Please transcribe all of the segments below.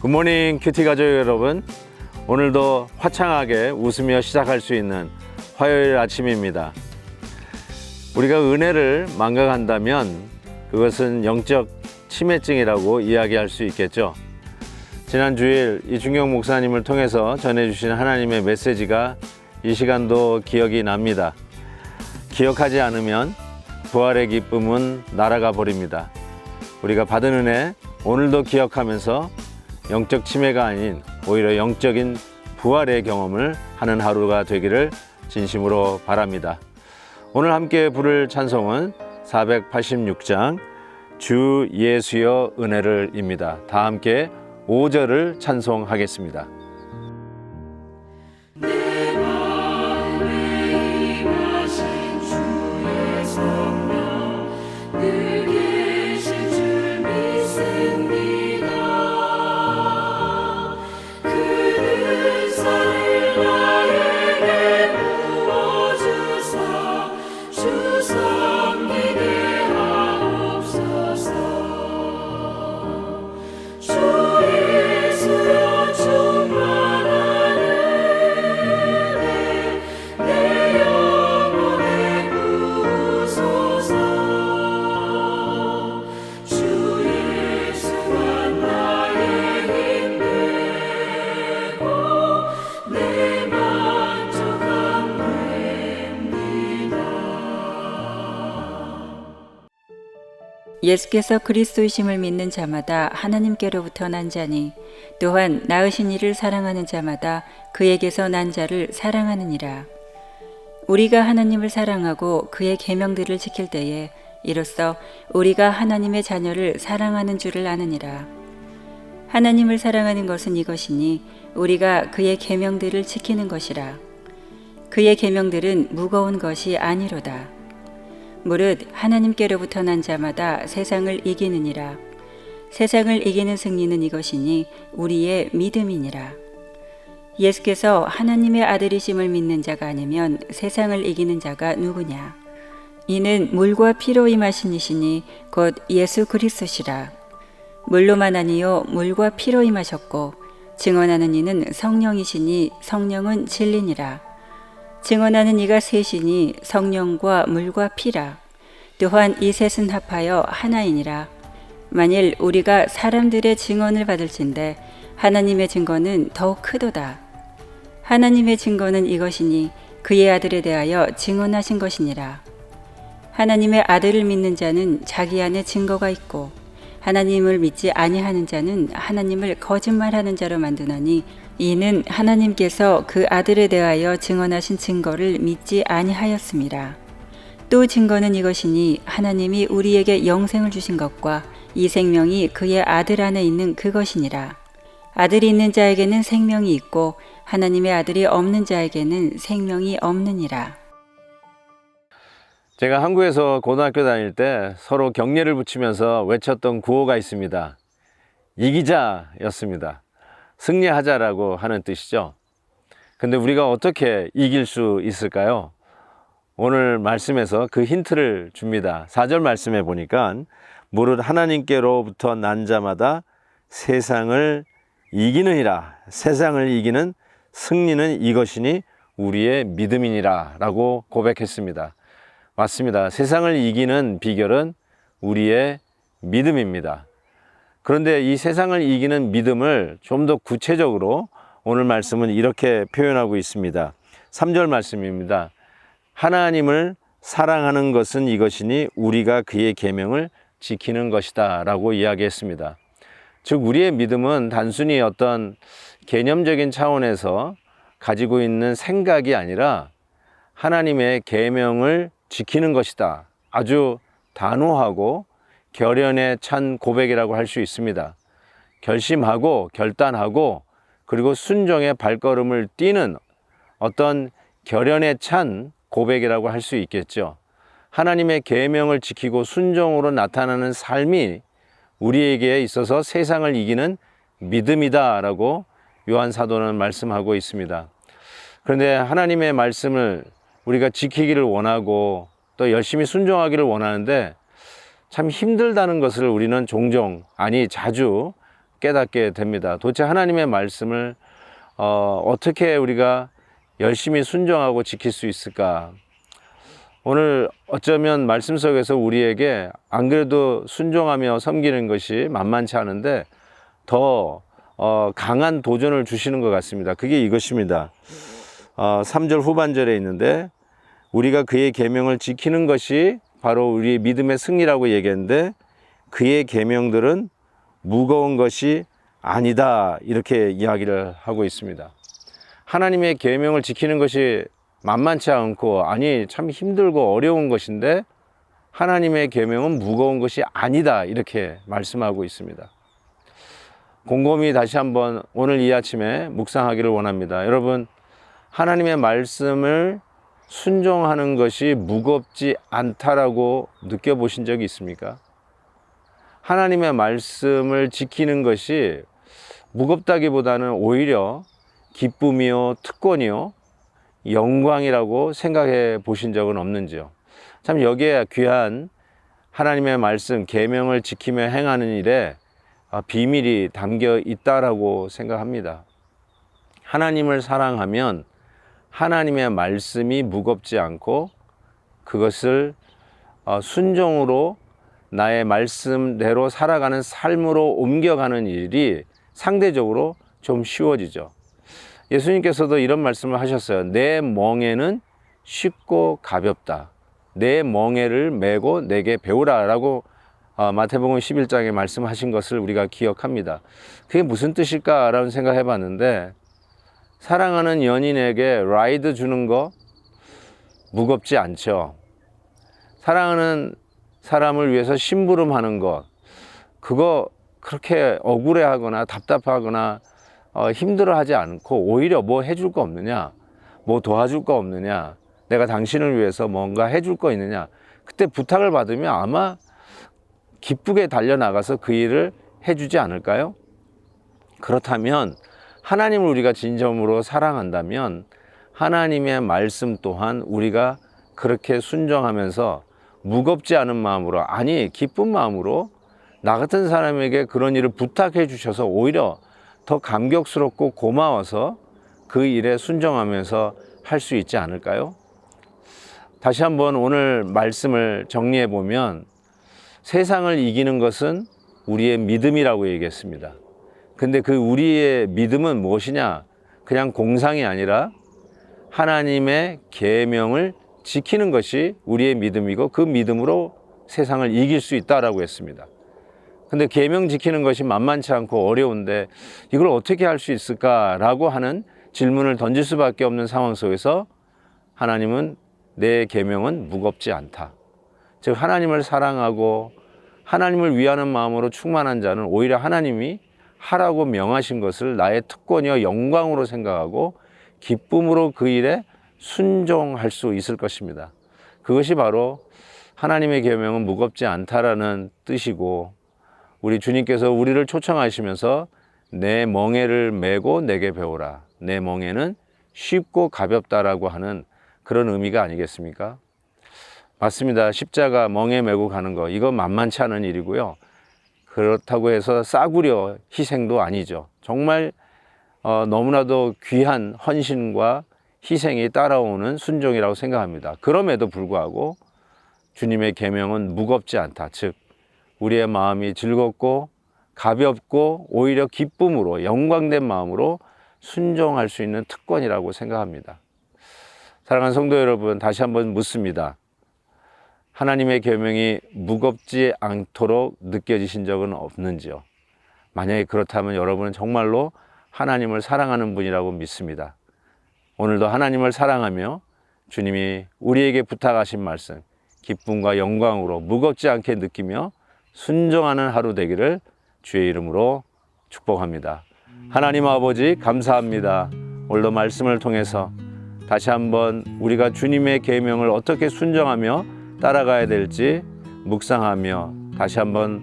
굿모닝 큐티 가족 여러분, 오늘도 화창하게 웃으며 시작할 수 있는 화요일 아침입니다. 우리가 은혜를 망각한다면 그것은 영적 치매증이라고 이야기할 수 있겠죠. 지난 주일 이중경 목사님을 통해서 전해주신 하나님의 메시지가 이 시간도 기억이 납니다. 기억하지 않으면 부활의 기쁨은 날아가 버립니다. 우리가 받은 은혜 오늘도 기억하면서 영적 치매가 아닌 오히려 영적인 부활의 경험을 하는 하루가 되기를 진심으로 바랍니다. 오늘 함께 부를 찬송은 486장 주 예수여 은혜를 입니다. 다 함께 5절을 찬송하겠습니다. 예수께서 그리스도이심을 믿는 자마다 하나님께로부터 난 자니 또한 낳으신 이를 사랑하는 자마다 그에게서 난 자를 사랑하느니라. 우리가 하나님을 사랑하고 그의 계명들을 지킬 때에 이로써 우리가 하나님의 자녀를 사랑하는 줄을 아느니라. 하나님을 사랑하는 것은 이것이니 우리가 그의 계명들을 지키는 것이라. 그의 계명들은 무거운 것이 아니로다. 무릇 하나님께로부터 난 자마다 세상을 이기느니라. 세상을 이기는 승리는 이것이니 우리의 믿음이니라. 예수께서 하나님의 아들이심을 믿는 자가 아니면 세상을 이기는 자가 누구냐? 이는 물과 피로 임하신 이시니 곧 예수 그리스도시라. 물로만 아니요 물과 피로 임하셨고 증언하는 이는 성령이시니 성령은 진리니라. 증언하는 이가 셋이니 성령과 물과 피라. 또한 이 셋은 합하여 하나이니라. 만일 우리가 사람들의 증언을 받을진대 하나님의 증거는 더욱 크도다. 하나님의 증거는 이것이니 그의 아들에 대하여 증언하신 것이니라. 하나님의 아들을 믿는 자는 자기 안에 증거가 있고 하나님을 믿지 아니하는 자는 하나님을 거짓말하는 자로 만드나니 이는 하나님께서 그 아들에 대하여 증언하신 증거를 믿지 아니하였음이라. 또 증거는 이것이니 하나님이 우리에게 영생을 주신 것과 이 생명이 그의 아들 안에 있는 그것이니라. 아들이 있는 자에게는 생명이 있고 하나님의 아들이 없는 자에게는 생명이 없느니라. 제가 한국에서 고등학교 다닐 때 서로 격려를 붙이면서 외쳤던 구호가 있습니다. 이기자였습니다. 승리하자라고 하는 뜻이죠. 근데 우리가 어떻게 이길 수 있을까요? 오늘 말씀에서 그 힌트를 줍니다. 4절 말씀에 보니까 무릇 하나님께로부터 난 자마다 세상을 이기느니라. 세상을 이기는 승리는 이것이니 우리의 믿음이니라 라고 고백했습니다. 맞습니다. 세상을 이기는 비결은 우리의 믿음입니다. 그런데 이 세상을 이기는 믿음을 좀 더 구체적으로 오늘 말씀은 이렇게 표현하고 있습니다. 3절 말씀입니다. 하나님을 사랑하는 것은 이것이니 우리가 그의 계명을 지키는 것이다 라고 이야기했습니다. 즉 우리의 믿음은 단순히 어떤 개념적인 차원에서 가지고 있는 생각이 아니라 하나님의 계명을 지키는 것이다. 아주 단호하고 결연에 찬 고백이라고 할 수 있습니다. 결심하고 결단하고 그리고 순종의 발걸음을 띄는 어떤 결연에 찬 고백이라고 할 수 있겠죠. 하나님의 계명을 지키고 순종으로 나타나는 삶이 우리에게 있어서 세상을 이기는 믿음이다라고 요한 사도는 말씀하고 있습니다. 그런데 하나님의 말씀을 우리가 지키기를 원하고 또 열심히 순종하기를 원하는데 참 힘들다는 것을 우리는 종종, 아니 자주 깨닫게 됩니다. 도대체 하나님의 말씀을 어떻게 우리가 열심히 순종하고 지킬 수 있을까? 오늘 어쩌면 말씀 속에서 우리에게 안 그래도 순종하며 섬기는 것이 만만치 않은데 더 강한 도전을 주시는 것 같습니다. 그게 이것입니다. 3절 후반절에 있는데 우리가 그의 계명을 지키는 것이 바로 우리의 믿음의 승리라고 얘기했는데 그의 계명들은 무거운 것이 아니다 이렇게 이야기를 하고 있습니다. 하나님의 계명을 지키는 것이 만만치 않고 아니 참 힘들고 어려운 것인데 하나님의 계명은 무거운 것이 아니다 이렇게 말씀하고 있습니다. 곰곰이 다시 한번 오늘 이 아침에 묵상하기를 원합니다. 여러분, 하나님의 말씀을 순종하는 것이 무겁지 않다라고 느껴보신 적이 있습니까? 하나님의 말씀을 지키는 것이 무겁다기보다는 오히려 기쁨이요, 특권이요, 영광이라고 생각해 보신 적은 없는지요? 참 여기에 귀한 하나님의 말씀, 계명을 지키며 행하는 일에 비밀이 담겨 있다라고 생각합니다. 하나님을 사랑하면 하나님의 말씀이 무겁지 않고 그것을 순종으로 나의 말씀대로 살아가는 삶으로 옮겨가는 일이 상대적으로 좀 쉬워지죠. 예수님께서도 이런 말씀을 하셨어요. 내 멍에는 쉽고 가볍다. 내 멍에를 메고 내게 배우라 라고 마태복음 11장에 말씀하신 것을 우리가 기억합니다. 그게 무슨 뜻일까라는 생각해 봤는데 사랑하는 연인에게 라이드 주는 거 무겁지 않죠. 사랑하는 사람을 위해서 심부름하는 것 그거 그렇게 억울해하거나 답답하거나 힘들어하지 않고 오히려 뭐 해줄 거 없느냐, 뭐 도와줄 거 없느냐, 내가 당신을 위해서 뭔가 해줄 거 있느냐, 그때 부탁을 받으면 아마 기쁘게 달려나가서 그 일을 해주지 않을까요? 그렇다면 하나님을 우리가 진정으로 사랑한다면 하나님의 말씀 또한 우리가 그렇게 순종하면서 무겁지 않은 마음으로, 아니 기쁜 마음으로 나 같은 사람에게 그런 일을 부탁해 주셔서 오히려 더 감격스럽고 고마워서 그 일에 순종하면서 할 수 있지 않을까요? 다시 한번 오늘 말씀을 정리해 보면 세상을 이기는 것은 우리의 믿음이라고 얘기했습니다. 근데 그 우리의 믿음은 무엇이냐? 그냥 공상이 아니라 하나님의 계명을 지키는 것이 우리의 믿음이고 그 믿음으로 세상을 이길 수 있다라고 했습니다. 근데 계명 지키는 것이 만만치 않고 어려운데 이걸 어떻게 할 수 있을까라고 하는 질문을 던질 수밖에 없는 상황 속에서 하나님은 내 계명은 무겁지 않다. 즉 하나님을 사랑하고 하나님을 위하는 마음으로 충만한 자는 오히려 하나님이 하라고 명하신 것을 나의 특권이요 영광으로 생각하고 기쁨으로 그 일에 순종할 수 있을 것입니다. 그것이 바로 하나님의 계명은 무겁지 않다라는 뜻이고 우리 주님께서 우리를 초청하시면서 내 멍에를 메고 내게 배우라. 내 멍에는 쉽고 가볍다라고 하는 그런 의미가 아니겠습니까? 맞습니다. 십자가 멍에 메고 가는 거 이거 만만치 않은 일이고요. 그렇다고 해서 싸구려 희생도 아니죠. 정말 너무나도 귀한 헌신과 희생이 따라오는 순종이라고 생각합니다. 그럼에도 불구하고 주님의 계명은 무겁지 않다. 즉 우리의 마음이 즐겁고 가볍고 오히려 기쁨으로 영광된 마음으로 순종할 수 있는 특권이라고 생각합니다. 사랑하는 성도 여러분, 다시 한번 묻습니다. 하나님의 계명이 무겁지 않도록 느껴지신 적은 없는지요? 만약에 그렇다면 여러분은 정말로 하나님을 사랑하는 분이라고 믿습니다. 오늘도 하나님을 사랑하며 주님이 우리에게 부탁하신 말씀 기쁨과 영광으로 무겁지 않게 느끼며 순종하는 하루 되기를 주의 이름으로 축복합니다. 하나님 아버지 감사합니다. 오늘도 말씀을 통해서 다시 한번 우리가 주님의 계명을 어떻게 순종하며 따라가야 될지 묵상하며 다시 한번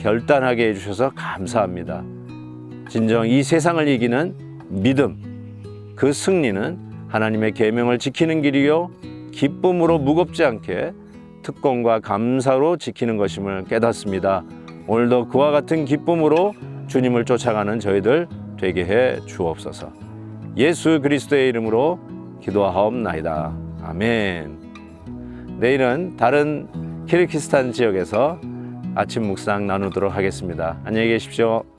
결단하게 해주셔서 감사합니다. 진정 이 세상을 이기는 믿음, 그 승리는 하나님의 계명을 지키는 길이요 기쁨으로 무겁지 않게 특권과 감사로 지키는 것임을 깨닫습니다. 오늘도 그와 같은 기쁨으로 주님을 쫓아가는 저희들 되게 해 주옵소서. 예수 그리스도의 이름으로 기도하옵나이다. 아멘. 내일은 다른 키르기스탄 지역에서 아침 묵상 나누도록 하겠습니다. 안녕히 계십시오.